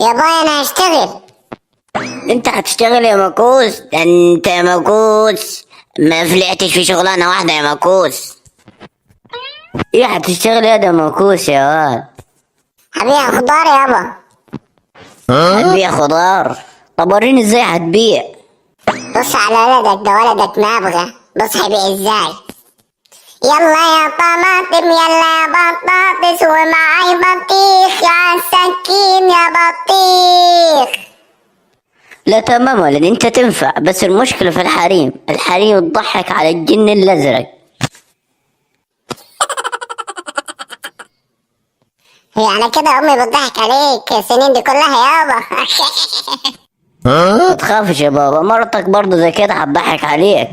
يا باي انا هشتغل. انت هتشتغل يا مكوس؟ ده انت يا مكوس ما فلحتش في شغلانة واحدة يا مكوس. ايه هتشتغل يا ده مكوس يا واد؟ هبيع خضار يابا. هتبيع خضار؟ طب وريني ازاي هتبيع. بص على ولدك، ده ولدك نابغة، بص هيبيع ازاي. يلا يا طماطم يلا يا بطاطس ومعاي بطيخ يا سكين يا بطيخ. لا تمام ولد، انت تنفع، بس المشكلة في الحريم. الحريم تضحك على الجن الازرق. هي على كده امي بتضحك عليك السنين دي كلها يابا؟ ما تخافش يا بابا، مرتك برضه زي كده هتضحك عليك.